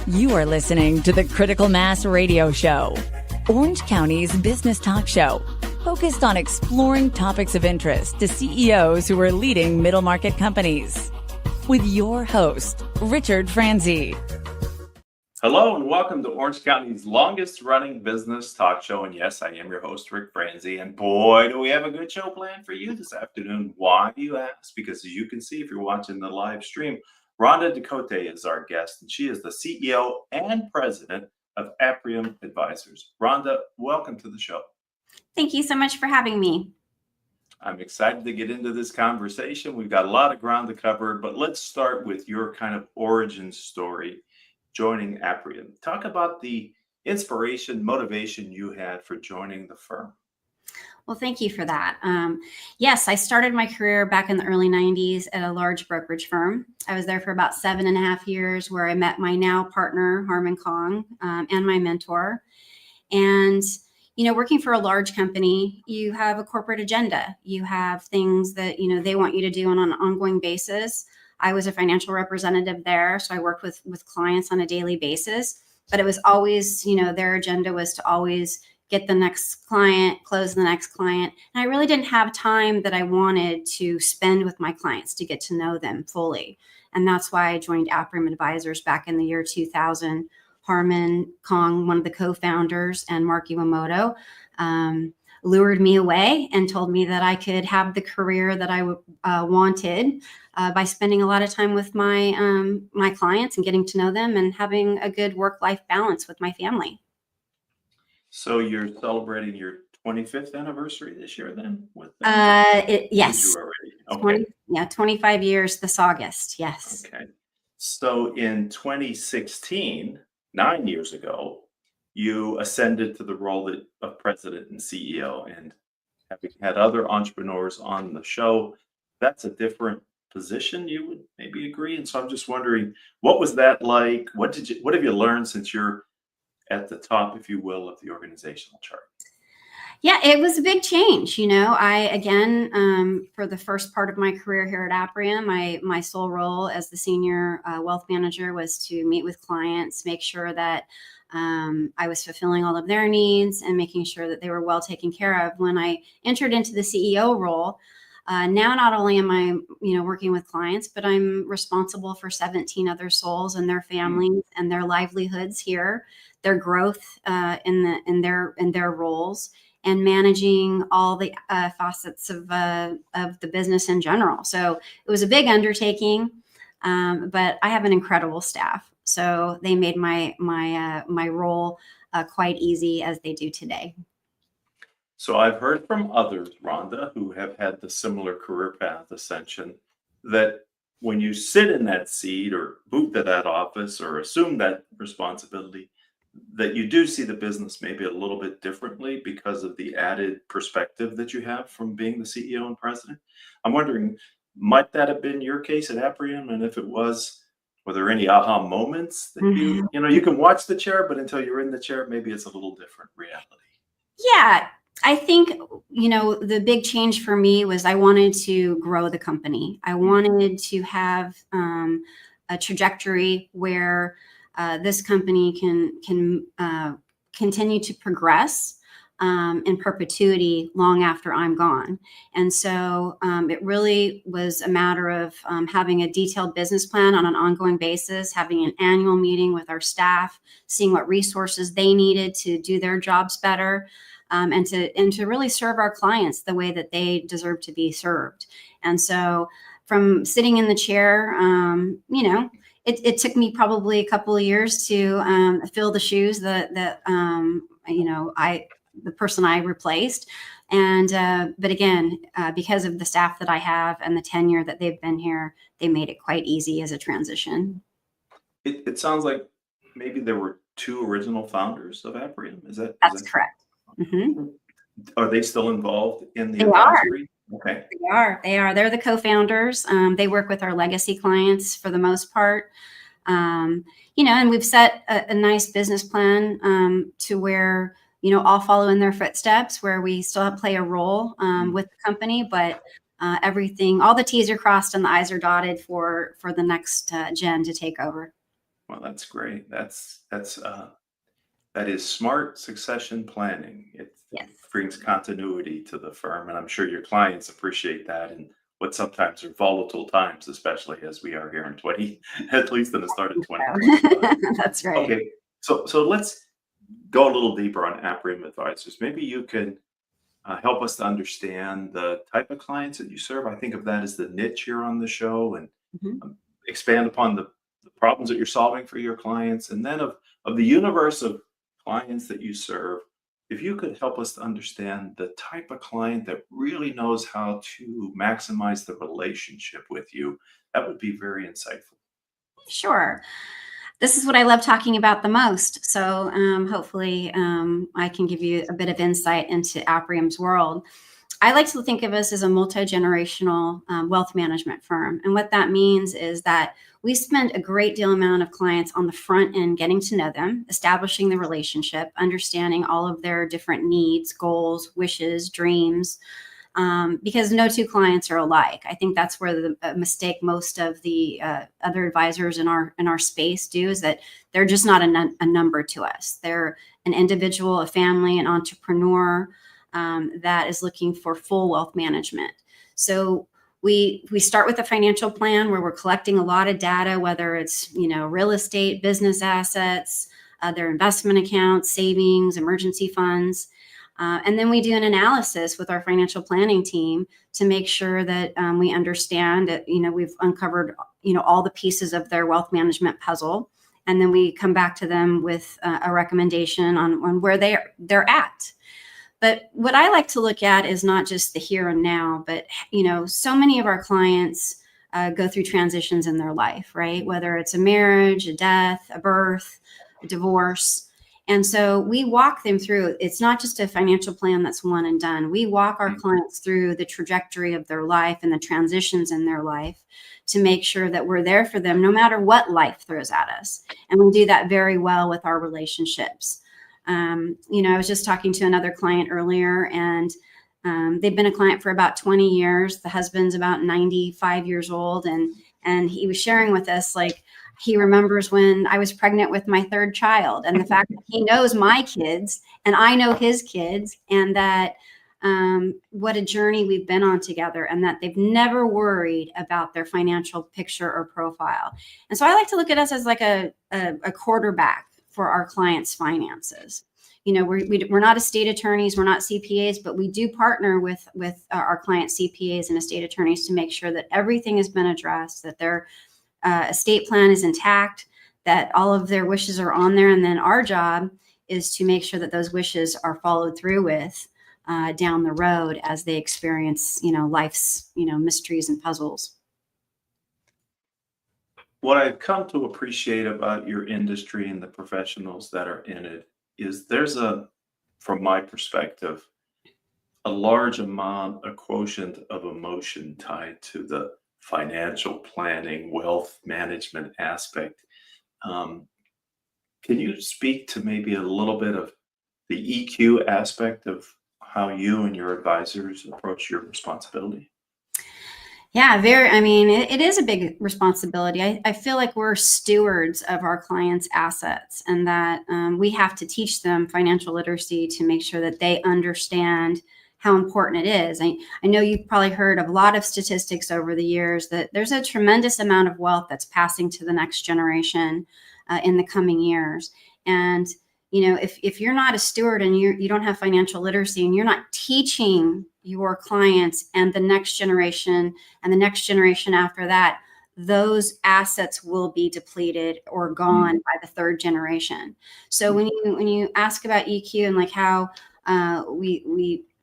You are listening to the Critical Mass Radio Show, Orange County's business talk show, focused on exploring topics of interest to CEOs who are leading middle market companies. With your host, Richard Franzi. Hello and welcome to Orange County's longest running business talk show. And yes, I am your host, Rick Franzi. And boy, do we have a good show planned for you this afternoon. Why do you ask? Because as you can see, if you're watching the live stream, Rhonda Ducote is our guest, and she is the CEO and president of Apriem Advisors. Rhonda, welcome to the show. Thank you so much for having me. I'm excited to get into this conversation. We've got a lot of ground to cover, but let's start with your kind of origin story joining Apriem. Talk about the inspiration, motivation you had for joining the firm. Well, thank you for that. Yes, I started my career back in the early 90s at a large brokerage firm. I was there for about 7.5 years, where I met my now partner, Harmon Kong, and my mentor. And, you know, working for a large company, you have a corporate agenda. You have things that, you know, they want you to do on an ongoing basis. I was a financial representative there, so I worked with clients on a daily basis. But it was always, you know, their agenda was to always get the next client, close the next client. And I really didn't have time that I wanted to spend with my clients to get to know them fully. And that's why I joined Apriem Advisors back in the year 2000. Harmon Kong, one of the co-founders, and Mark Iwamoto lured me away and told me that I could have the career that I wanted by spending a lot of time with my clients and getting to know them and having a good work-life balance with my family. So you're celebrating your 25th anniversary this year then? With them? Yes. Okay. 25 years this August. Yes. Okay. So in 2016, 9 years ago, you ascended to the role of president and CEO. And having had other entrepreneurs on the show, that's a different position, you would maybe agree. And so I'm just wondering, what was that like? What have you learned since you're at the top, if you will, of the organizational chart? Yeah, it was a big change. You know, for the first part of my career here at Apriem, my sole role as the senior wealth manager was to meet with clients, make sure that I was fulfilling all of their needs and making sure that they were well taken care of. When I entered into the CEO role, now not only am I, you know, working with clients, but I'm responsible for 17 other souls and their families and their livelihoods here, their growth in their roles, and managing all the facets of the business in general. So it was a big undertaking, but I have an incredible staff. So they made my role quite easy, as they do today. So I've heard from others, Rhonda, who have had the similar career path ascension, that when you sit in that seat or move to that office or assume that responsibility, that you do see the business maybe a little bit differently because of the added perspective that you have from being the CEO and president. I'm wondering, might that have been your case at Apriem? And if it was, were there any aha moments that you can watch the chair, but until you're in the chair, maybe it's a little different reality? Yeah. I think, you know, the big change for me was I wanted to grow the company. I wanted to have a trajectory where this company can continue to progress in perpetuity long after I'm gone. And so it really was a matter of having a detailed business plan on an ongoing basis, having an annual meeting with our staff, seeing what resources they needed to do their jobs better. And to really serve our clients the way that they deserve to be served. And so from sitting in the chair, you know, it took me probably a couple of years to fill the shoes that you know, the person I replaced. And but again, because of the staff that I have and the tenure that they've been here, they made it quite easy as a transition. It sounds like maybe there were two original founders of Apriem. That's correct. Mm-hmm. Are they still involved in the advisory? Okay. They are. They're the co-founders. They work with our legacy clients for the most part. You know, and we've set a nice business plan to where, you know, all follow in their footsteps, where we still play a role with the company, but everything, all the T's are crossed and the I's are dotted for the next gen to take over. Well, that's great. That is smart succession planning. It Yes. brings continuity to the firm, and I'm sure your clients appreciate that in what sometimes are volatile times, especially as we are here in 20, at least in the start of 2025. That's right. Okay, so let's go a little deeper on Apriem Advisors. Maybe you can help us to understand the type of clients that you serve. I think of that as the niche here on the show, and Mhm. expand upon the problems that you're solving for your clients, and then of the universe of clients that you serve. If you could help us to understand the type of client that really knows how to maximize the relationship with you, that would be very insightful. Sure. This is what I love talking about the most. So hopefully I can give you a bit of insight into Apriem's world. I like to think of us as a multi-generational wealth management firm. And what that means is that we spend a great deal amount of clients on the front end getting to know them, establishing the relationship, understanding all of their different needs, goals, wishes, dreams, because no two clients are alike. I think that's where the mistake most of the other advisors in our space do, is that they're just not a number to us. They're an individual, a family, an entrepreneur that is looking for full wealth management. So we start with a financial plan where we're collecting a lot of data, whether it's real estate, business assets, their investment accounts, savings, emergency funds. And then we do an analysis with our financial planning team to make sure that we understand that, we've uncovered, all the pieces of their wealth management puzzle. And then we come back to them with a recommendation on where they're at. But what I like to look at is not just the here and now, but, so many of our clients go through transitions in their life, right? Whether it's a marriage, a death, a birth, a divorce. And so we walk them through. It's not just a financial plan that's one and done. We walk our clients through the trajectory of their life and the transitions in their life to make sure that we're there for them no matter what life throws at us. And we do that very well with our relationships. I was just talking to another client earlier, and they've been a client for about 20 years. The husband's about 95 years old, and he was sharing with us, like, he remembers when I was pregnant with my third child, and the fact that he knows my kids and I know his kids, and that what a journey we've been on together, and that they've never worried about their financial picture or profile. And so I like to look at us as like a quarterback for our clients' finances. We're not estate attorneys, we're not CPAs, but we do partner with our client CPAs and estate attorneys to make sure that everything has been addressed, that their estate plan is intact, that all of their wishes are on there. And then our job is to make sure that those wishes are followed through with down the road as they experience, life's, mysteries and puzzles. What I've come to appreciate about your industry and the professionals that are in it is from my perspective, a large amount, a quotient of emotion tied to the financial planning, wealth management aspect. Um, can you speak to maybe a little bit of the EQ aspect of how you and your advisors approach your responsibility? Yeah, it is a big responsibility. I feel like we're stewards of our clients' assets, and that we have to teach them financial literacy to make sure that they understand how important it is. I know you've probably heard of a lot of statistics over the years that there's a tremendous amount of wealth that's passing to the next generation in the coming years. And if you're not a steward and you don't have financial literacy, and you're not teaching your clients and the next generation and the next generation after that, those assets will be depleted or gone by the third generation. So when you ask about EQ and like how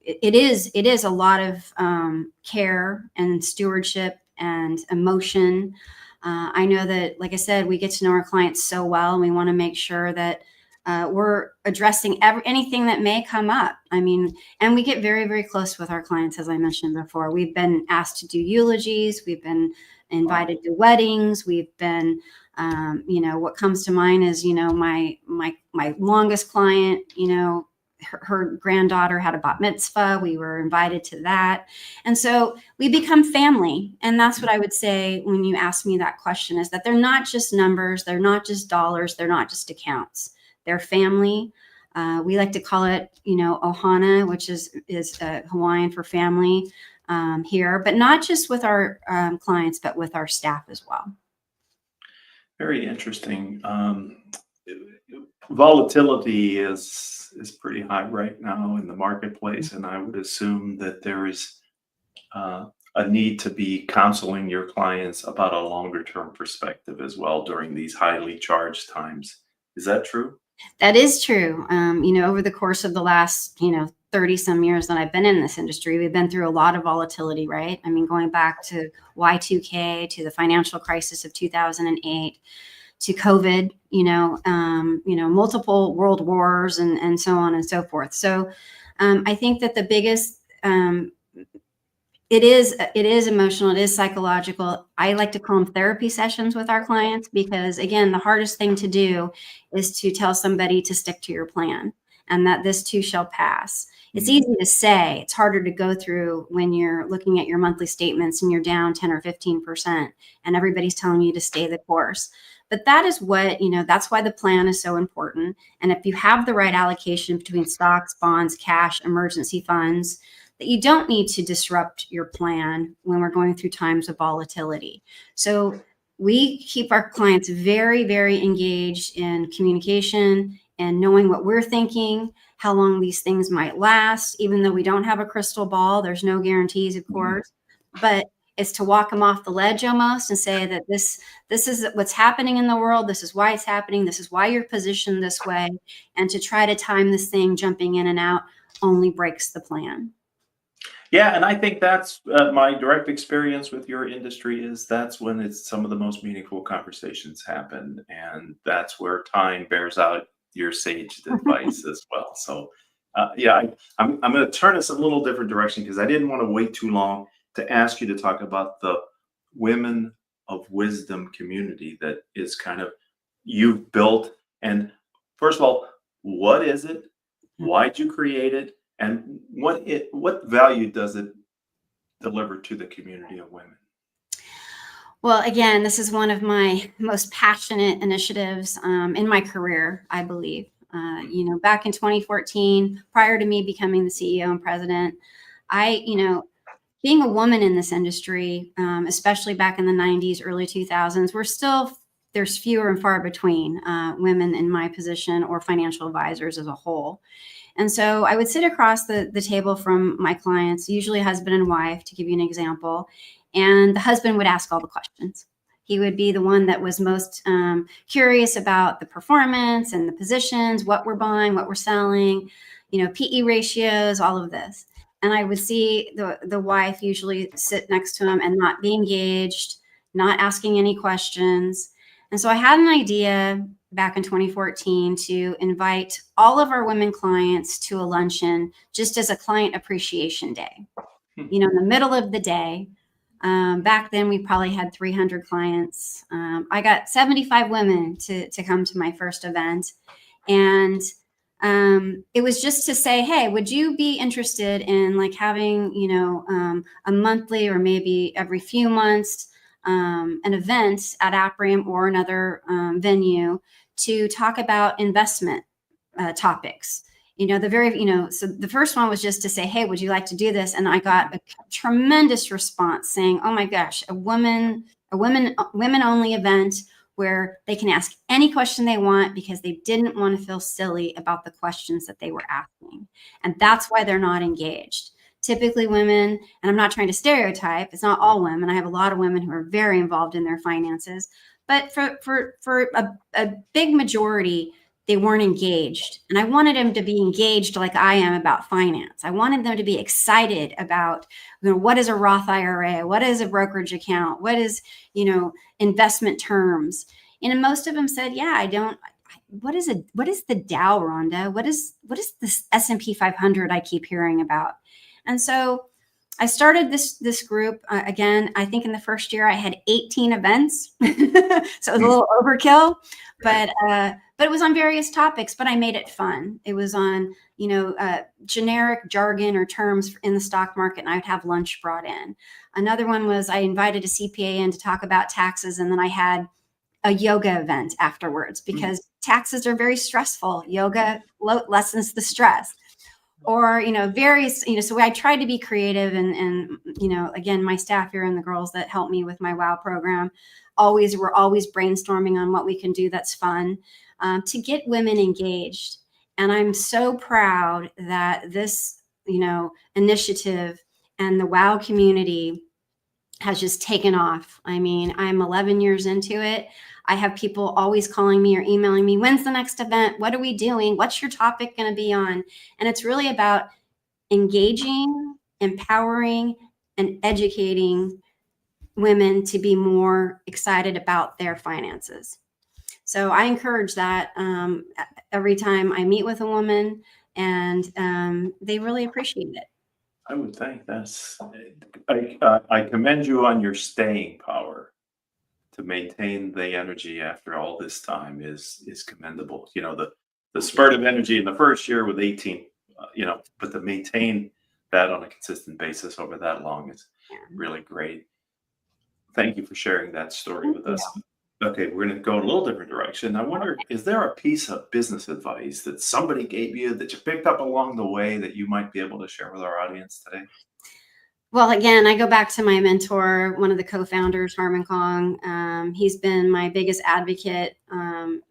it is a lot of care and stewardship and emotion. I know that, like I said, we get to know our clients so well, and we want to make sure that we're addressing anything that may come up. And we get very, very close with our clients. As I mentioned before, we've been asked to do eulogies. We've been invited to weddings. We've been, what comes to mind is, my longest client, her granddaughter had a bat mitzvah. We were invited to that. And so we become family. And that's what I would say when you ask me that question, is that they're not just numbers. They're not just dollars. They're not just accounts. They're family. We like to call it, ohana, which is Hawaiian for family here, but not just with our clients, but with our staff as well. Very interesting. Volatility is pretty high right now in the marketplace, and I would assume that there is a need to be counseling your clients about a longer term perspective as well during these highly charged times. Is that true? That is true. Over the course of the last, 30 some years that I've been in this industry, we've been through a lot of volatility, right? I mean, going back to Y2K, to the financial crisis of 2008, to COVID, multiple world wars and so on and so forth. So I think that the biggest, it is emotional, it is psychological. I like to call them therapy sessions with our clients, because again, the hardest thing to do is to tell somebody to stick to your plan and that this too shall pass. It's easy to say, it's harder to go through when you're looking at your monthly statements and you're down 10 or 15% and everybody's telling you to stay the course. But that is what, that's why the plan is so important. And if you have the right allocation between stocks, bonds, cash, emergency funds, that you don't need to disrupt your plan when we're going through times of volatility. So we keep our clients very, very engaged in communication and knowing what we're thinking, how long these things might last. Even though we don't have a crystal ball, there's no guarantees, of course, but it's to walk them off the ledge almost and say that this is what's happening in the world. This is why it's happening. This is why you're positioned this way. And to try to time this thing jumping in and out only breaks the plan. Yeah, and I think that's my direct experience with your industry is that's when it's some of the most meaningful conversations happen, and that's where time bears out your sage advice as well. So, I'm going to turn us a little different direction because I didn't want to wait too long to ask you to talk about the Women of Wisdom community that is kind of you've built. And first of all, what is it? Why'd you create it? And what value does it deliver to the community of women? Well, again, this is one of my most passionate initiatives in my career, I believe. Back in 2014, prior to me becoming the CEO and president, being a woman in this industry, especially back in the 90s, early 2000s, there's fewer and far between women in my position or financial advisors as a whole. And so I would sit across the table from my clients, usually husband and wife, to give you an example, and the husband would ask all the questions. He would be the one that was most curious about the performance and the positions, what we're buying, what we're selling, PE ratios, all of this. And I would see the wife usually sit next to him and not be engaged, not asking any questions. And so I had an idea back in 2014 to invite all of our women clients to a luncheon just as a client appreciation day. In the middle of the day. Back then, we probably had 300 clients. I got 75 women to come to my first event. And it was just to say, hey, would you be interested in having, a monthly or maybe every few months an event at Apriem or another venue to talk about investment topics. So the first one was just to say, hey, would you like to do this? And I got a tremendous response saying, oh my gosh, a women only event where they can ask any question they want because they didn't want to feel silly about the questions that they were asking. And that's why they're not engaged. Typically women, and I'm not trying to stereotype, it's not all women. I have a lot of women who are very involved in their finances, but for a big majority, they weren't engaged. And I wanted them to be engaged like I am about finance. I wanted them to be excited about, what is a Roth IRA? What is a brokerage account? What is, investment terms? And most of them said, yeah, I don't. What is the Dow, Rhonda? What is this S&P 500 I keep hearing about? And so I started this group again. I think in the first year I had 18 events, so it was a little overkill, but it was on various topics. But I made it fun. It was on generic jargon or terms in the stock market, and I would have lunch brought in. Another one was I invited a CPA in to talk about taxes, and then I had a yoga event afterwards because taxes are very stressful. Yoga lessens the stress. Or, various, so I tried to be creative and, again, my staff here and the girls that help me with my WOW program, we're always brainstorming on what we can do that's fun to get women engaged. And I'm so proud that this, initiative and the WOW community has just taken off. I mean, I'm 11 years into it. I have people always calling me or emailing me, when's the next event? What are we doing? What's your topic going to be on? And it's really about engaging, empowering, and educating women to be more excited about their finances. So I encourage that every time I meet with a woman, and they really appreciate it. I would think I commend you on your staying power. To maintain the energy after all this time is commendable. The spurt of energy in the first year with 18, but to maintain that on a consistent basis over that long is really great. Thank you for sharing that story with us. Okay, we're going to go in a little different direction. I wonder, is there a piece of business advice that somebody gave you that you picked up along the way that you might be able to share with our audience today? Well, again, I go back to my mentor, one of the co-founders, Harmon Kong. He's been my biggest advocate and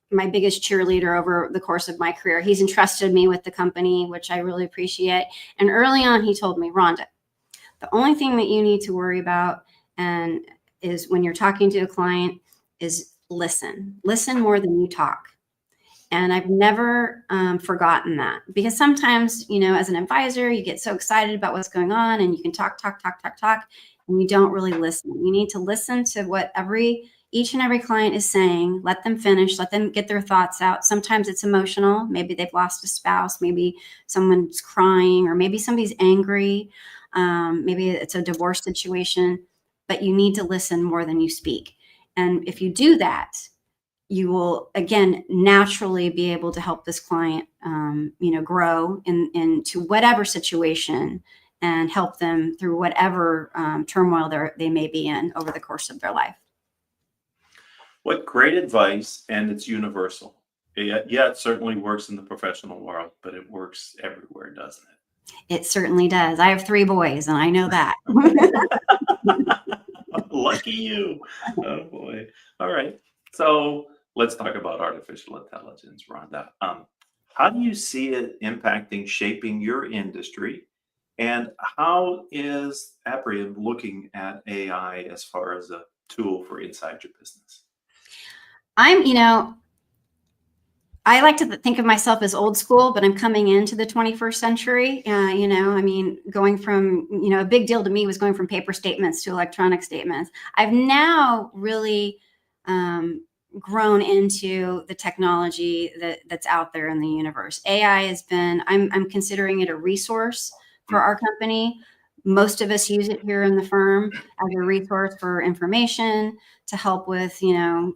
my biggest cheerleader over the course of my career. He's entrusted me with the company, which I really appreciate. And early on, he told me, Rhonda, the only thing that you need to worry about is when you're talking to a client is listen more than you talk. And I've never forgotten that, because sometimes, as an advisor, you get so excited about what's going on and you can talk, and you don't really listen. You need to listen to what each and every client is saying. Let them finish, let them get their thoughts out. Sometimes it's emotional. Maybe they've lost a spouse. Maybe someone's crying, or maybe somebody's angry. Maybe it's a divorce situation, but you need to listen more than you speak. And if you do that, you will, again, naturally be able to help this client, grow into whatever situation and help them through whatever turmoil they may be in over the course of their life. What great advice, and it's universal. Yeah, it certainly works in the professional world, but it works everywhere, doesn't it? It certainly does. I have 3 boys, and I know that. Lucky you. Oh, boy. All right. So let's talk about artificial intelligence, Rhonda. How do you see it impacting, shaping your industry? And how is Apriem looking at AI as far as a tool for inside your business? I like to think of myself as old school, but I'm coming into the 21st century. Going from, a big deal to me was going from paper statements to electronic statements. I've now really grown into the technology that's out there in the universe. AI has been, I'm considering it a resource for our company. Most of us use it here in the firm as a resource for information, to help with,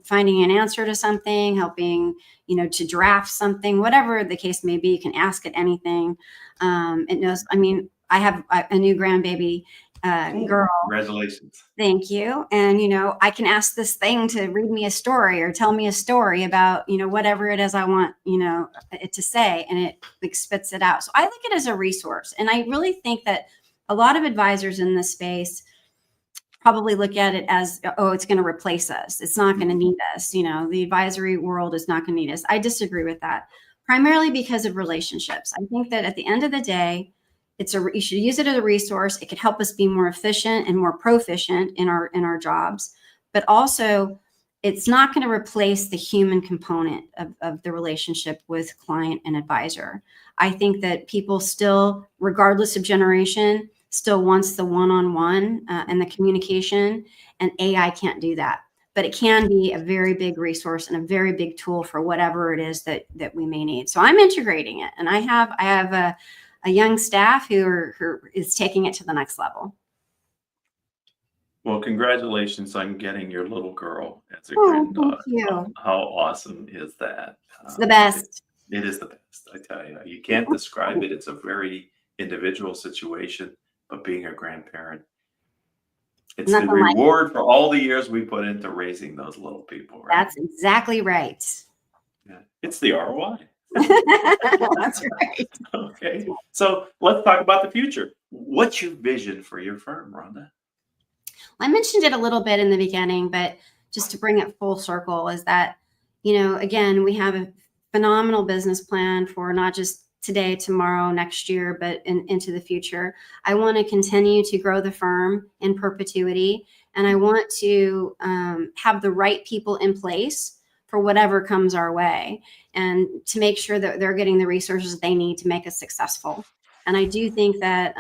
finding an answer to something, helping, to draft something, whatever the case may be. You can ask it anything. It knows, I have a new grandbaby girl. Congratulations. Thank you. And, I can ask this thing to read me a story or tell me a story about, whatever it is I want, it to say, and it spits it out. So I look at it as a resource. And I really think that a lot of advisors in this space probably look at it as, oh, it's going to replace us. It's not going to need us. The advisory world is not going to need us. I disagree with that, primarily because of relationships. I think that at the end of the day, you should use it as a resource. It could help us be more efficient and more proficient in our jobs, but also it's not going to replace the human component of the relationship with client and advisor. I think that people still, regardless of generation, still wants the one-on-one and the communication, and AI can't do that. But it can be a very big resource and a very big tool for whatever it is that we may need. So I'm integrating it, and I have a young staff who is taking it to the next level. Well, congratulations on getting your little girl as a Oh, granddaughter. thank you. How awesome is that? It's the best. It is the best, I tell you. You can't describe it. It's a very individual situation, but being a grandparent, it's the Nothing like it. reward for all the years we put into raising those little people, right? That's exactly right. Yeah. It's the ROI. That's right. Okay. So let's talk about the future. What's your vision for your firm, Rhonda? I mentioned it a little bit in the beginning, but just to bring it full circle is that, again, we have a phenomenal business plan for not just today, tomorrow, next year, but into the future. I want to continue to grow the firm in perpetuity, and I want to have the right people in place for whatever comes our way, and to make sure that they're getting the resources they need to make us successful. And I do think that,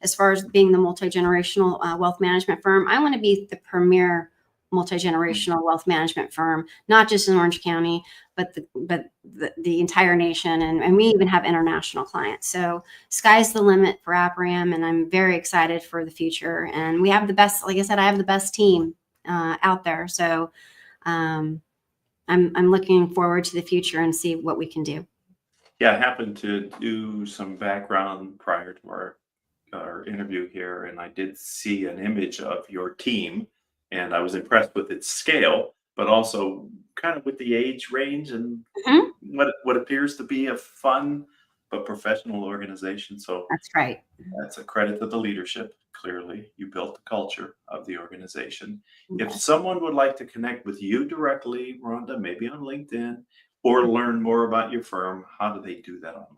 as far as being the multi-generational wealth management firm, I want to be the premier multi-generational wealth management firm, not just in Orange County, but the entire nation. And we even have international clients. So sky's the limit for Apriem, and I'm very excited for the future. And we have the best, like I said, I have the best team out there. So I'm looking forward to the future and see what we can do. Yeah, I happened to do some background prior to our interview here, and I did see an image of your team, and I was impressed with its scale, but also kind of with the age range and what appears to be a fun but professional organization. So That's right. that's a credit to the leadership. Clearly, you built the culture of the organization. If Yes. someone would like to connect with you directly, Rhonda, maybe on LinkedIn, or learn more about your firm, how do they do that online?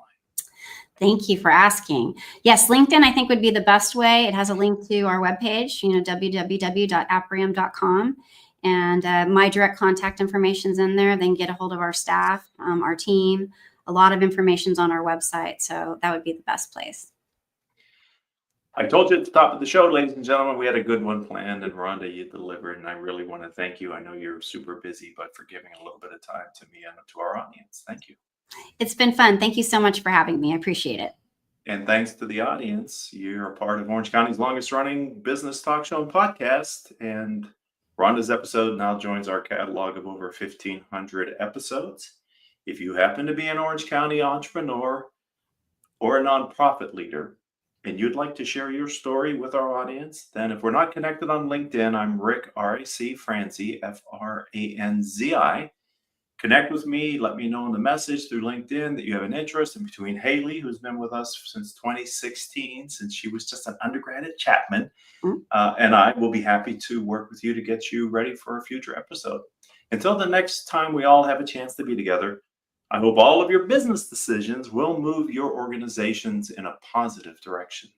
Thank you for asking. Yes, LinkedIn, I think, would be the best way. It has a link to our webpage, www.apriem.com. And my direct contact information's in there. They can get a hold of our staff, our team. A lot of information's on our website. So that would be the best place. I told you at the top of the show, ladies and gentlemen, we had a good one planned, and Rhonda, you delivered, and I really want to thank you. I know you're super busy, but for giving a little bit of time to me and to our audience. Thank you. It's been fun. Thank you so much for having me. I appreciate it. And thanks to the audience. You're a part of Orange County's longest running business talk show and podcast. And Rhonda's episode now joins our catalog of over 1,500 episodes. If you happen to be an Orange County entrepreneur or a nonprofit leader, and you'd like to share your story with our audience, then if we're not connected on LinkedIn, I'm Rick, R-A-C, Franzi, F-R-A-N-Z-I. Connect with me. Let me know in the message through LinkedIn that you have an interest. And between Haley, who's been with us since 2016, since she was just an undergrad at Chapman, and I will be happy to work with you to get you ready for a future episode. Until the next time we all have a chance to be together, I hope all of your business decisions will move your organizations in a positive direction.